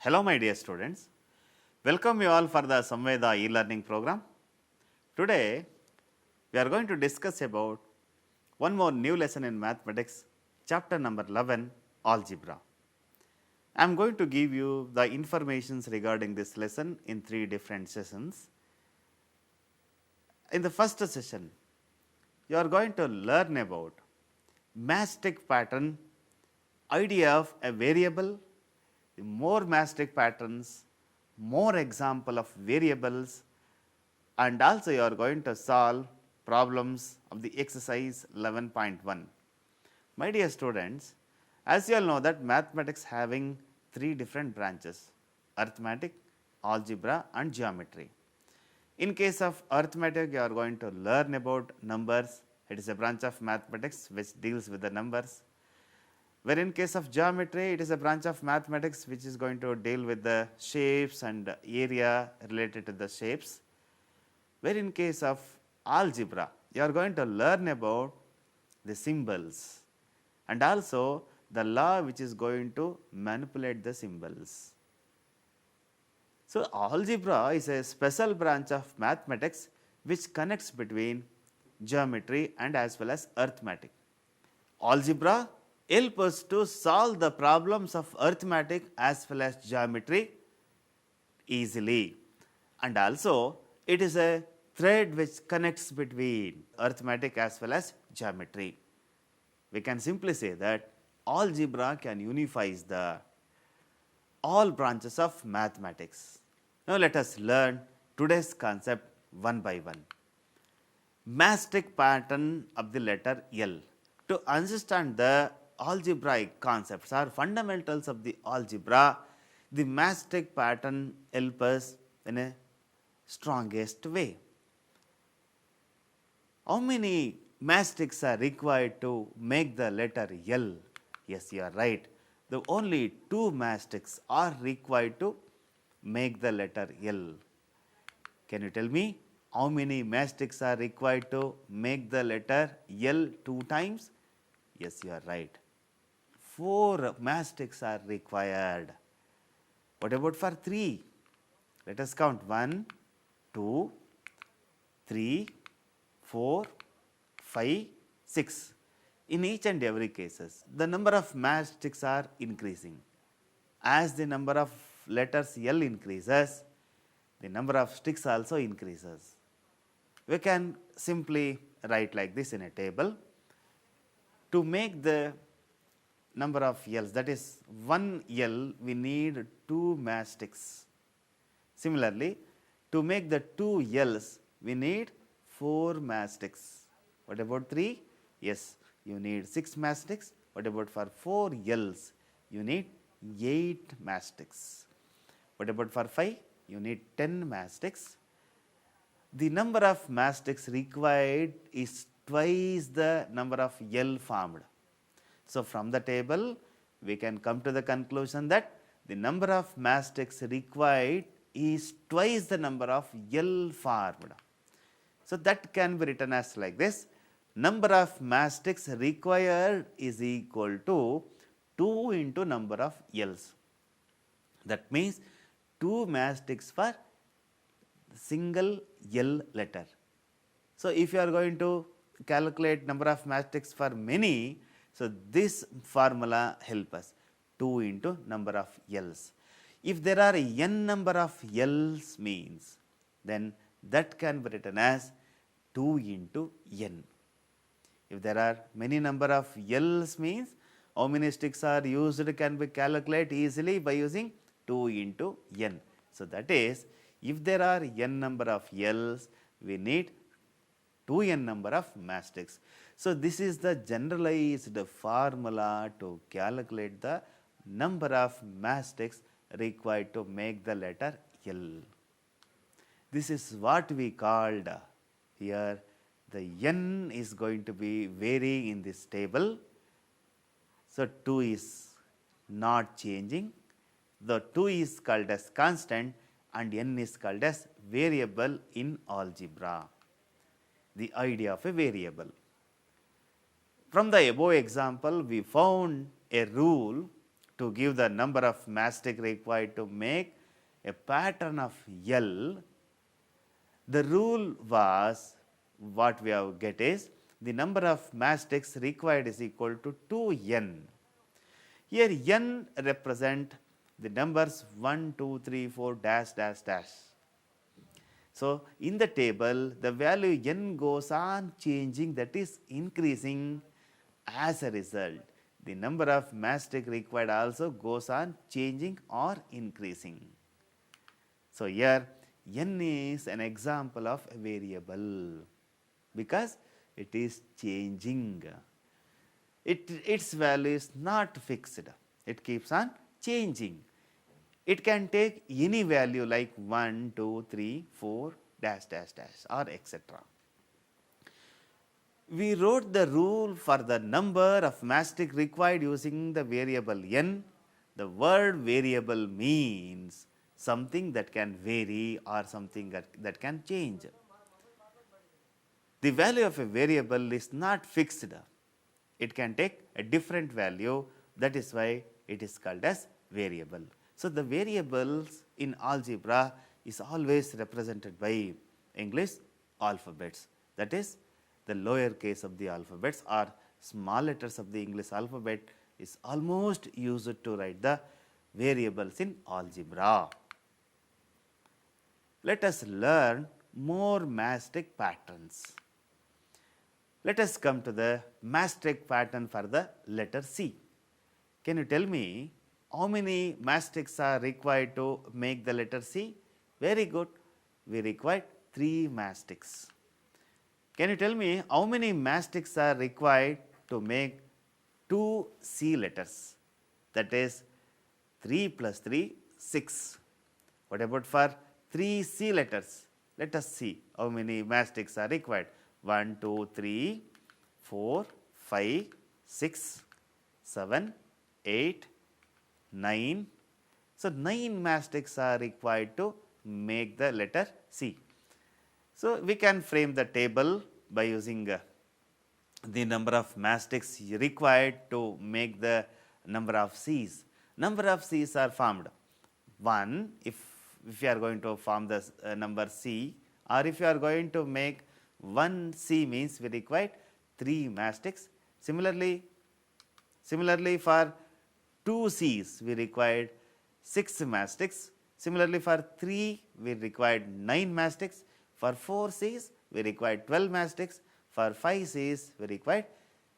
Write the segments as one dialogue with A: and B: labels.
A: Hello my dear students, welcome you all for the Samveda e-learning program. Today we are going to discuss about one more new lesson in mathematics, chapter number 11, algebra. I am going to give you the informations regarding this lesson in 3 different sessions. In the first session, you are going to learn about mastic pattern, idea of a variable, more mastic patterns, more example of variables, and also you are going to solve problems of the exercise 11.1. My dear students, as you all know that mathematics having 3 different branches: arithmetic, algebra and geometry. In case of arithmetic, you are going to learn about numbers. It is a branch of mathematics which deals with the numbers. Where in case of geometry, it is a branch of mathematics which is going to deal with the shapes and area related to the shapes. Where in case of algebra, you are going to learn about the symbols and also the law which is going to manipulate the symbols. So, algebra is a special branch of mathematics which connects between geometry and as well as arithmetic. Algebra help us to solve the problems of arithmetic as well as geometry easily, and also it is a thread which connects between arithmetic as well as geometry. We can simply say that algebra can unify the all branches of mathematics. Now let us learn today's concept one by one. Mastic pattern of the letter L. To understand the algebraic concepts or fundamentals of the algebra, the mastic pattern helps us in a strongest way. How many mastics are required to make the letter L? Yes, you are right. The only 2 mastics are required to make the letter L. Can you tell me how many mastics are required to make the letter L 2 times? Yes, you are right. 4 mastics are required. What about for 3? Let us count 1, 2, 3, 4, 5, 6. In each and every cases, the number of mastics are increasing. As the number of letters L increases, the number of sticks also increases. We can simply write like this in a table. To make the number of L's, that is 1 L, we need 2 mastics. Similarly, to make the 2 L's, we need 4 mastics. What about 3? Yes, you need 6 mastics. What about for 4 L's? You need 8 mastics. What about for 5? You need 10 mastics. The number of mastics required is twice the number of L formed. So, from the table we can come to the conclusion that the number of mastics required is twice the number of L formed. So, that can be written as like this: number of mastics required is equal to 2 into number of L's. That means 2 mastics for single L letter. So, if you are going to calculate number of mastics for many, so this formula help us: 2 into number of L's. If there are n number of L's means, then that can be written as 2 into n. If there are many number of L's means, how many sticks are used can be calculated easily by using 2 into n. So, that is, if there are n number of L's, we need 2n number of mastics. So, this is the generalized formula to calculate the number of mastics required to make the letter L. This is what we called here, the n is going to be varying in this table. So, 2 is not changing. The 2 is called as constant and n is called as variable in algebra. The idea of a variable. From the above example, we found a rule to to give the number of mastic required to make a pattern of L, the rule was what we have get is the number of mastics required is equal to 2n. Here n represent the numbers 1, 2, 3, 4 dash dash dash. So, in the table the value n goes on changing, that is increasing. As a result, the number of mastic required also goes on changing or increasing. So, here n is an example of a variable because it is changing. Its value is not fixed, it keeps on changing. It can take any value like 1, 2, 3, 4 dash dash dash or etc. We wrote the rule for the number of mastic required using the variable n. The word variable means something that can vary or something that can change. The value of a variable is not fixed. It can take a different value, that is why it is called as variable. So, the variables in algebra is always represented by English alphabets, that is the lower case of the alphabets or small letters of the English alphabet is almost used to write the variables in algebra. Let us learn more mastic patterns. Let us come to the mastic pattern for the letter C. Can you tell me how many mastics are required to make the letter C? Very good. We require 3 mastics. Can you tell me how many mastics are required to make 2 C letters? That is 3 plus 3, 6. What about for 3 C letters? Let us see how many mastics are required. 1, 2, 3, 4, 5, 6, 7, 8, 9. So, 9 mastics are required to make the letter C. So, we can frame the table by using the number of mastics required to make the number of C's. Number of C's are formed 1 if you are going to form the number C, or if you are going to make 1 C means we require 3 mastics. Similarly for 2 C's we required 6 mastics. Similarly for 3 we required 9 mastics. For 4 C's we required 12 mastics. For 5 C's we required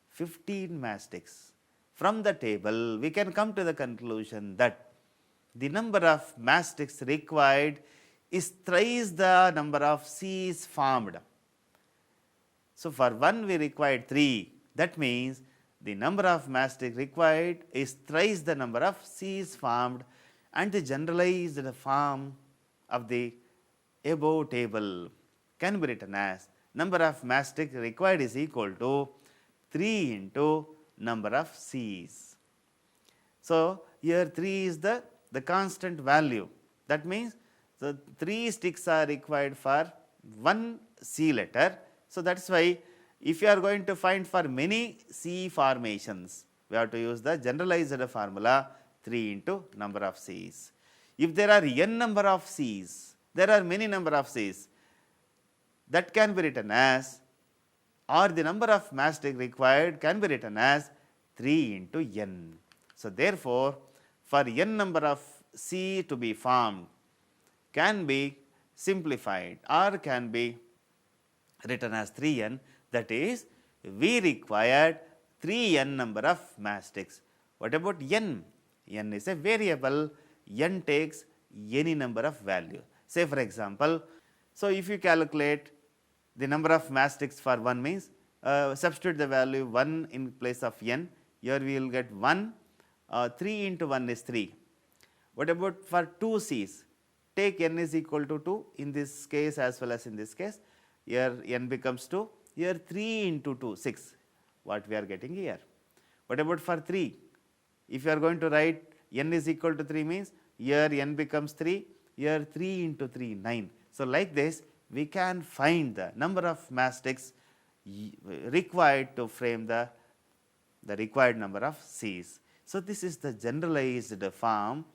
A: 15 mastics. From the table we can come to the conclusion that the number of mastics required is thrice the number of C's formed. So, for 1 we required 3, that means the number of mastics required is thrice the number of C's formed, and the generalized form of the above table can be written as number of mastics required is equal to 3 into number of C's. So, here 3 is the constant value, that means the 3 sticks are required for 1 C letter. So, that is why if you are going to find for many C formations, we have to use the generalized formula 3 into number of C's. If there are n number of C's, there are many number of C's, that can be written as, or the number of mastic required can be written as 3 into n. So, therefore, for n number of C to be formed can be simplified or can be written as 3n, that is we required 3n number of mastics. What about n? N is a variable, n takes any number of value. Say for example, so if you calculate the number of mastics for 1 means substitute the value 1 in place of n, here we will get 1, 3 into 1 is 3. What about for 2 C's? Take n is equal to 2 in this case as well as in this case. Here n becomes 2, here 3 into 2, 6, what we are getting here. What about for 3? If you are going to write n is equal to 3 means, here n becomes 3, here 3 into 3, 9. So, like this we can find the number of mastics required to frame the required number of C's. So, this is the generalized form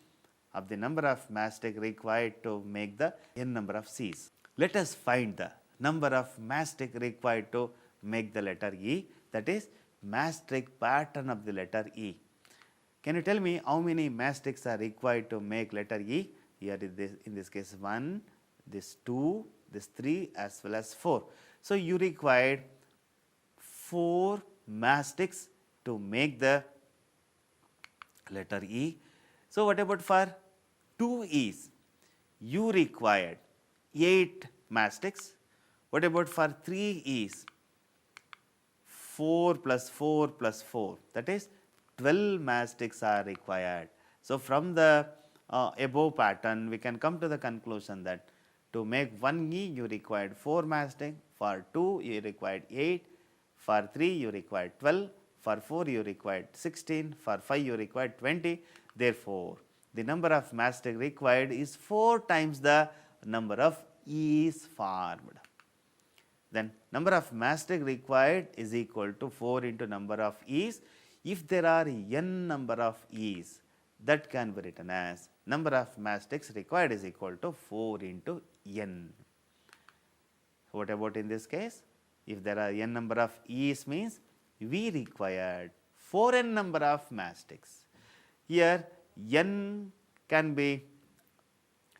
A: of the number of mastic required to make the n number of C's. Let us find the number of mastic required to make the letter E, that is mastic pattern of the letter E. Can you tell me how many mastics are required to make letter E? Here in this case 1, this 2, this 3 as well as 4. So, you required 4 mastics to make the letter E. So, what about for 2 E's? You required 8 mastics. What about for 3 E's? 4 plus 4 plus 4, that is 12 mastics are required. So, from the above pattern we can come to the conclusion that to make 1 E you required 4 mastic, for 2 you required 8, for 3 you required 12, for 4 you required 16, for 5 you required 20. Therefore, the number of mastic required is 4 times the number of E's formed. Then number of mastic required is equal to 4 into number of E's. If there are n number of E's, that can be written as number of mastics required is equal to 4 into n. What about in this case? If there are n number of E's means we required 4n number of mastics. Here n can be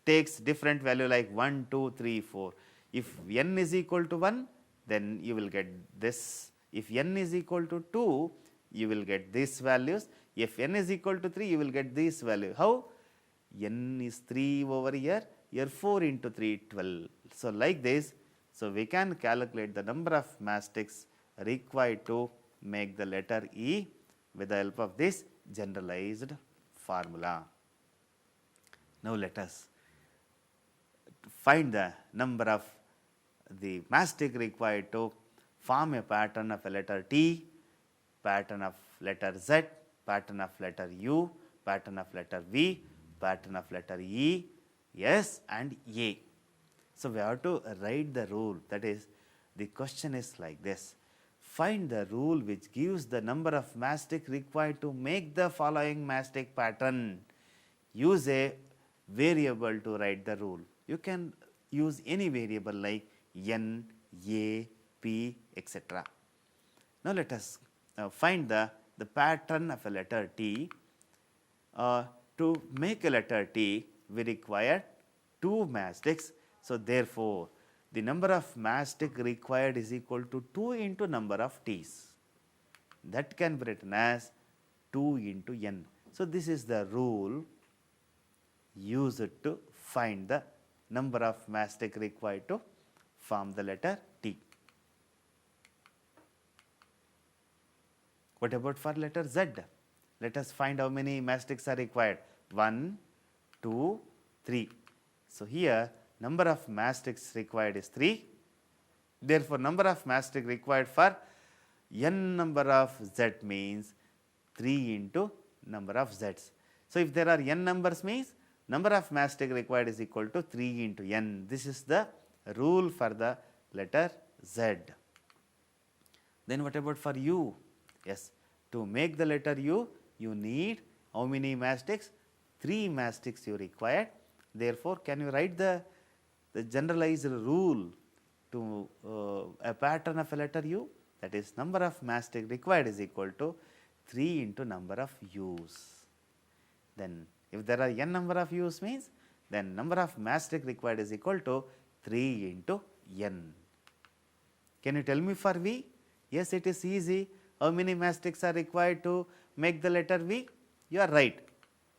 A: takes different value like 1, 2, 3, 4. If n is equal to 1, then you will get this. If n is equal to 2, you will get these values. If n is equal to 3, you will get this value. How? N is 3 over here 4 into 3, 12. So, like this, so we can calculate the number of mastics required to make the letter E with the help of this generalized formula. Now, let us find the number of the mastic required to form a pattern of a letter T, pattern of letter Z, pattern of letter U, pattern of letter V, pattern of letter E, S and A. So, we have to write the rule, that is the question is like this: find the rule which gives the number of mastic required to make the following mastic pattern. Use a variable to write the rule. You can use any variable like n, a, p, etc. Now, let us find the pattern of a letter T. To make a letter T, we require 2 mastics. So, therefore, the number of mastic required is equal to 2 into number of T's. That can be written as 2 into n. So, this is the rule used to find the number of mastic required to form the letter T. What about for letter Z? Let us find how many mastics are required. 1, 2, 3. So, here number of mastics required is 3. Therefore, number of mastic required for n number of Z means 3 into number of Z's. So, if there are n numbers means number of mastic required is equal to 3 into n. This is the rule for the letter Z. Then what about for U? Yes, to make the letter U, you need how many mastics? 3 mastics you required. Therefore, can you write the generalized rule to a pattern of a letter U? That is, number of mastic required is equal to 3 into number of U's. Then, if there are n number of U's means, then number of mastic required is equal to 3 into n. Can you tell me for V? Yes, it is easy. How many mastics are required to make the letter V? You are right,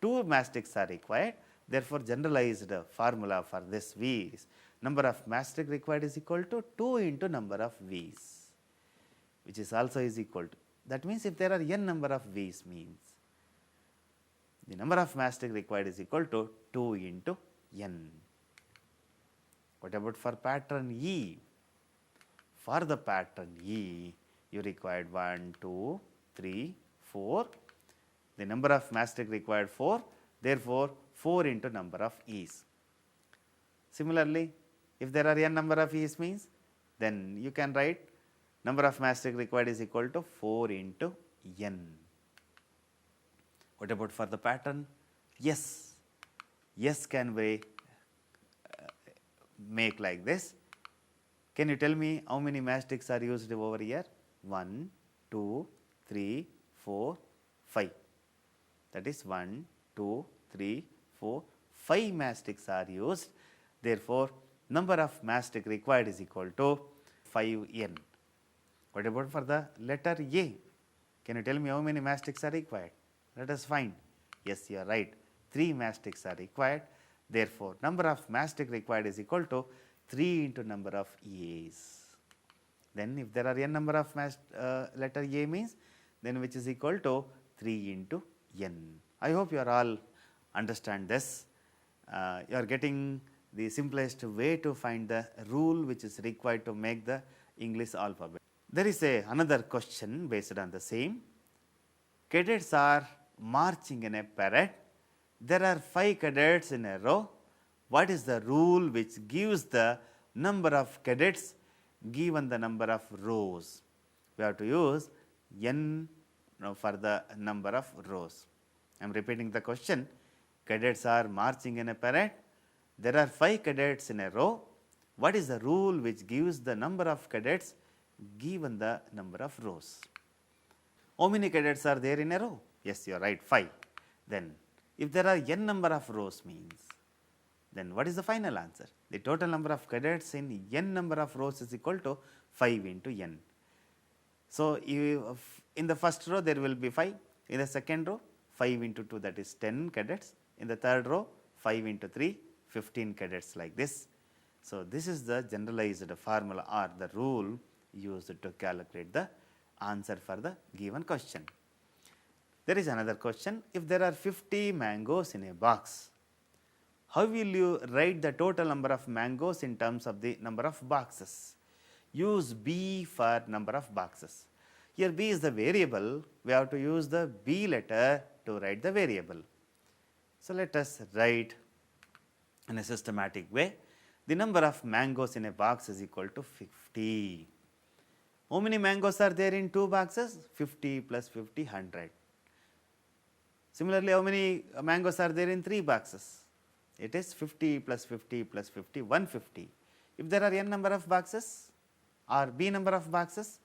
A: 2 mastics are required. Therefore, generalized formula for this V is number of mastic required is equal to 2 into number of V's, which is also is equal to. That means, if there are n number of V's means the number of mastic required is equal to 2 into n. What about for pattern E? For the pattern E, you required 1, 2, 3, 4. The number of mastic required 4. Therefore, 4 into number of E's. Similarly, if there are n number of E's means, then you can write number of mastic required is equal to 4 into n. What about for the pattern? Yes, yes can we make like this. Can you tell me how many matchsticks are used over here? 1, 2, 3, 4, 5. That is 1, 2, 3, 4, 5 matchsticks are used. Therefore, number of matchsticks required is equal to 5n. What about for the letter A? Can you tell me how many matchsticks are required? Let us find. Yes, you are right. 3 matchsticks are required. Therefore, number of matchsticks required is equal to 3 into number of A's. Then if there are n number of letter A means, then which is equal to 3 into n. I hope you are all understand this. You are getting the simplest way to find the rule which is required to make the English alphabet. There is another question based on the same. Cadets are marching in a parade. There are 5 cadets in a row. What is the rule which gives the number of cadets given the number of rows? We have to use n for the number of rows. I am repeating the question. Cadets are marching in a parade. There are 5 cadets in a row. What is the rule which gives the number of cadets given the number of rows? How many cadets are there in a row? Yes, you are right, 5. Then, if there are n number of rows means, then what is the final answer? The total number of cadets in n number of rows is equal to 5 into n. So, in the first row there will be 5, in the second row 5 into 2, that is 10 cadets, in the third row 5 into 3, 15 cadets, like this. So, this is the generalized formula or the rule used to calculate the answer for the given question. There is another question. If there are 50 mangoes in a box, how will you write the total number of mangoes in terms of the number of boxes? Use B for number of boxes. Here B is the variable. We have to use the B letter to write the variable. So, let us write in a systematic way. The number of mangoes in a box is equal to 50. How many mangoes are there in 2 boxes? 50 plus 50, 100. Similarly, how many mangoes are there in 3 boxes? It is 50 plus 50 plus 50, 150. If there are n number of boxes or b number of boxes,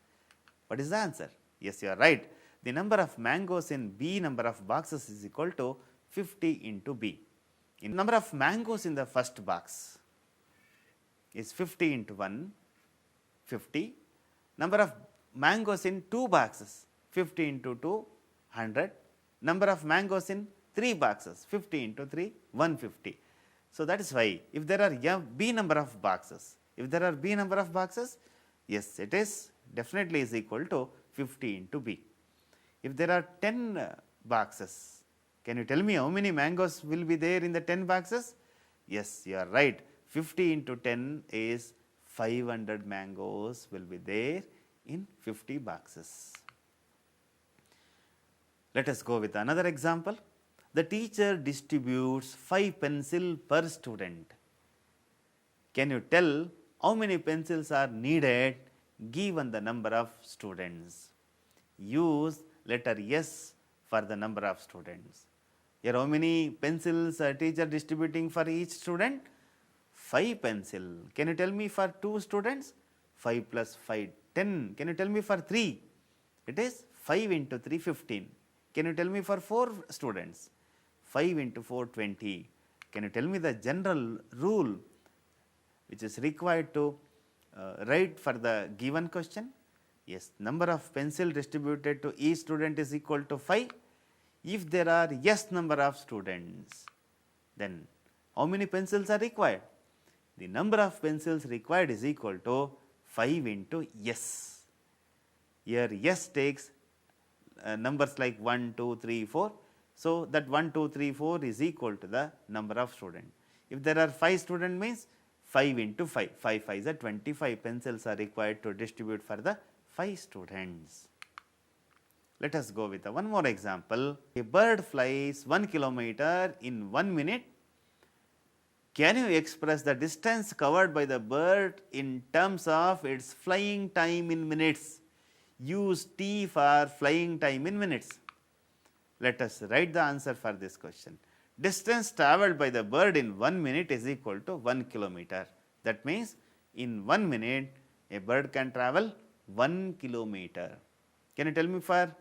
A: what is the answer? Yes, you are right. The number of mangoes in b number of boxes is equal to 50 into b. In number of mangoes in the first box is 50 into 1, 50. Number of mangoes in 2 boxes, 50 into 2, 100. Number of mangoes in 3 boxes, 50 into 3, 150. So, that is why if there are b number of boxes, yes, it is definitely is equal to 50 into b. If there are 10 boxes, can you tell me how many mangoes will be there in the 10 boxes? Yes, you are right. 50 into 10 is 500 mangoes will be there in 50 boxes. Let us go with another example. The teacher distributes 5 pencils per student. Can you tell how many pencils are needed given the number of students? Use letter S for the number of students. Here how many pencils a teacher distributing for each student? 5 pencil. Can you tell me for 2 students? 5 plus 5, 10. Can you tell me for 3? It is 5 into 3, 15. Can you tell me for 4 students? 5 into 4, 20. Can you tell me the general rule which is required to write for the given question? Yes, number of pencil distributed to each student is equal to 5. If there are yes number of students, then how many pencils are required? The number of pencils required is equal to 5 into yes. Here yes takes numbers like 1, 2, 3, 4. So, that 1, 2, 3, 4 is equal to the number of students. If there are 5 students means 5 into 5, 5 5 is 25 pencils are required to distribute for the 5 students. Let us go with one more example. A bird flies 1 kilometer in 1 minute. Can you express the distance covered by the bird in terms of its flying time in minutes? Use T for flying time in minutes. Let us write the answer for this question. Distance travelled by the bird in 1 minute is equal to 1 kilometer. That means in 1 minute a bird can travel 1 kilometer. Can you tell me for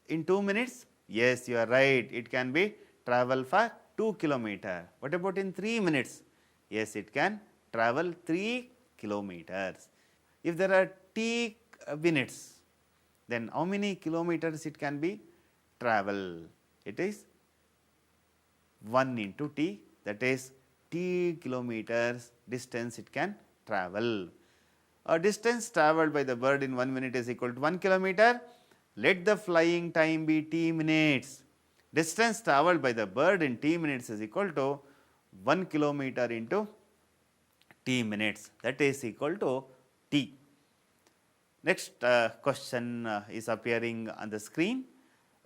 A: in 2 minutes? Yes, you are right. It can be travel for 2 kilometer. What about in 3 minutes? Yes, it can travel 3 kilometers. If there are t minutes, then how many kilometers it can be travel? It is 1 into t, that is t kilometers distance it can travel. A distance travelled by the bird in 1 minute is equal to 1 kilometer. Let the flying time be t minutes. Distance travelled by the bird in t minutes is equal to 1 kilometer into t minutes, that is equal to t. Next question is appearing on the screen.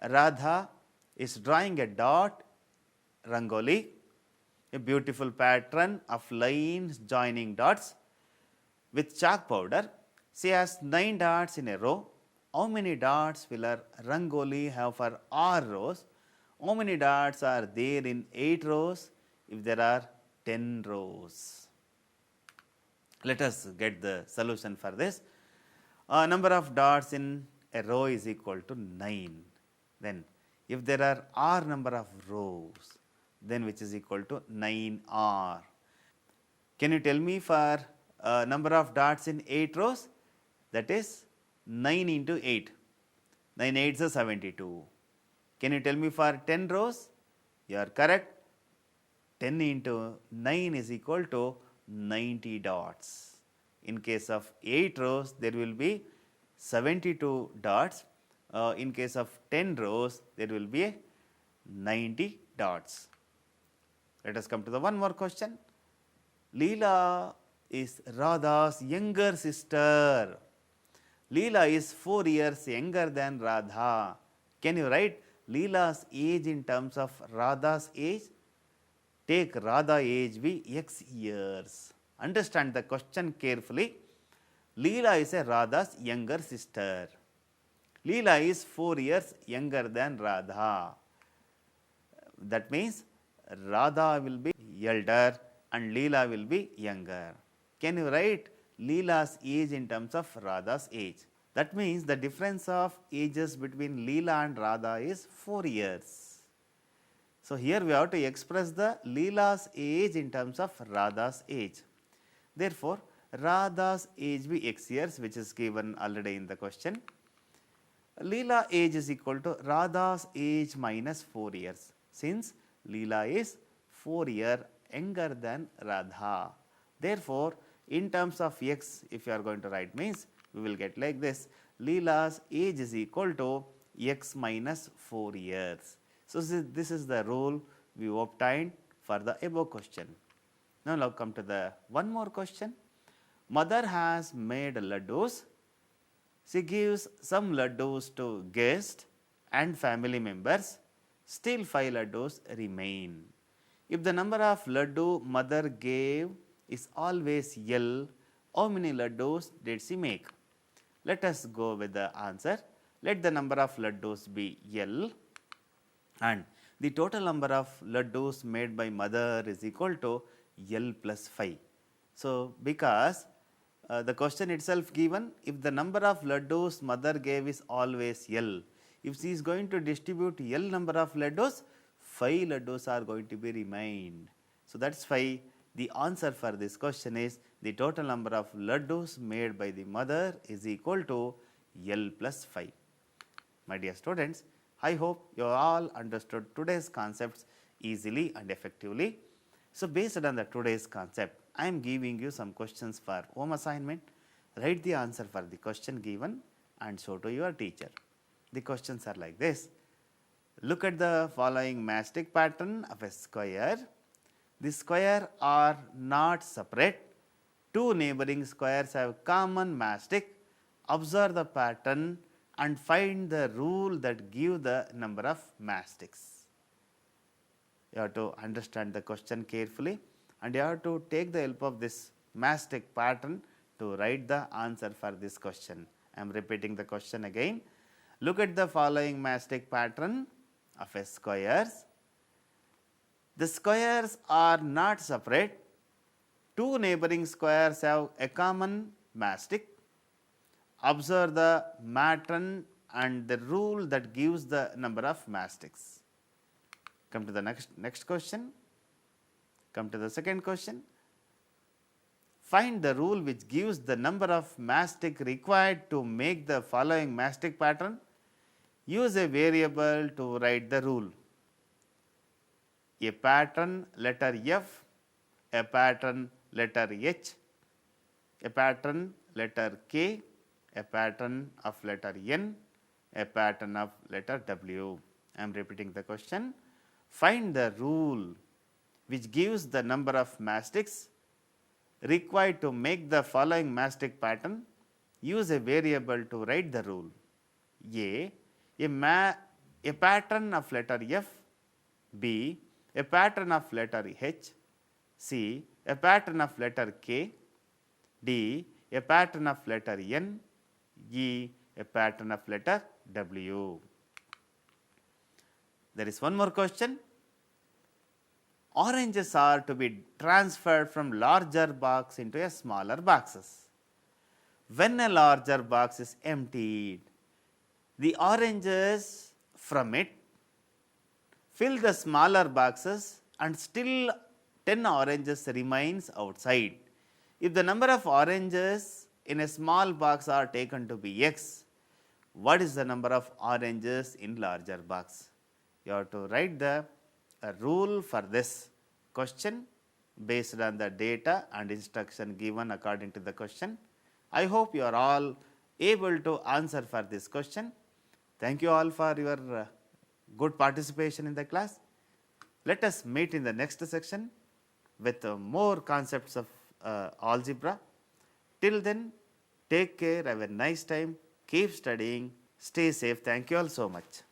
A: Radha is drawing a dot rangoli, a beautiful pattern of lines joining dots with chalk powder. She has 9 dots in a row. How many dots will her rangoli have for r rows? How many dots are there in 8 rows if there are 10 rows? Let us get the solution for this. Number of dots in a row is equal to 9. Then if there are r number of rows, then which is equal to 9r. Can you tell me for number of dots in 8 rows? That is 9 into 8. 9 8s are 72. Can you tell me for 10 rows? You are correct. 10 into 9 is equal to 90 dots. In case of 8 rows, there will be 72 dots. In case of 10 rows, there will be 90 dots. Let us come to the one more question. Leela is Radha's younger sister. Leela is 4 years younger than Radha. Can you write Leela's age in terms of Radha's age? Take Radha age be x years. Understand the question carefully. Leela is a Radha's younger sister. Leela is 4 years younger than Radha. That means Radha will be elder and Leela will be younger. Can you write Leela's age in terms of Radha's age? That means the difference of ages between Leela and Radha is 4 years. So here we have to express the Leela's age in terms of Radha's age. Therefore, Radha's age be x years, which is given already in the question. Leela age is equal to Radha's age minus 4 years, since Leela is 4 years younger than Radha. Therefore, in terms of x, if you are going to write means, we will get like this. Leela's age is equal to x minus 4 years. So, this is the rule we obtained for the above question. Now, come to the one more question. Mother has made laddus. She gives some laddus to guests and family members. Still 5 laddus remain. If the number of laddu mother gave is always L, how many laddus did she make? Let us go with the answer. Let the number of laddus be L, and the total number of laddus made by mother is equal to L plus 5. So, because the question itself given, if the number of laddus mother gave is always L, if she is going to distribute L number of laddus, 5 laddus are going to be remained. So, that is why the answer for this question is the total number of laddus made by the mother is equal to L plus 5. My dear students, I hope you all understood today's concepts easily and effectively. So, based on the today's concept, I am giving you some questions for home assignment. Write the answer for the question given and show to your teacher. The questions are like this. Look at the following mastic pattern of a square. The square are not separate. 2 neighboring squares have common mastic. Observe the pattern and find the rule that give the number of mastics. You have to understand the question carefully and you have to take the help of this mastic pattern to write the answer for this question. I am repeating the question again. Look at the following mastic pattern. of a squares. The squares are not separate. Two neighboring squares have a common mastic. Observe the pattern and the rule that gives the number of mastics. Come to the next question. Come to the second question. Find the rule which gives the number of mastic required to make the following mastic pattern. Use a variable to write the rule. A pattern letter F, a pattern letter H, a pattern letter K, a pattern of letter N, a pattern of letter W. I am repeating the question. Find the rule which gives the number of mastics required to make the following mastic pattern. Use a variable to write the rule. A pattern of letter F, B, a pattern of letter H, C, a pattern of letter K, D, a pattern of letter N, E, a pattern of letter W. There is one more question. Oranges are to be transferred from larger box into a smaller boxes. When a larger box is emptied, the oranges from it fill the smaller boxes and still 10 oranges remains outside. If the number of oranges in a small box are taken to be x, what is the number of oranges in larger box? You have to write the rule for this question based on the data and instruction given according to the question. I hope you are all able to answer for this question. Thank you all for your good participation in the class. Let us meet in the next section with more concepts of algebra. Till then, take care, have a nice time, keep studying, stay safe. Thank you all so much.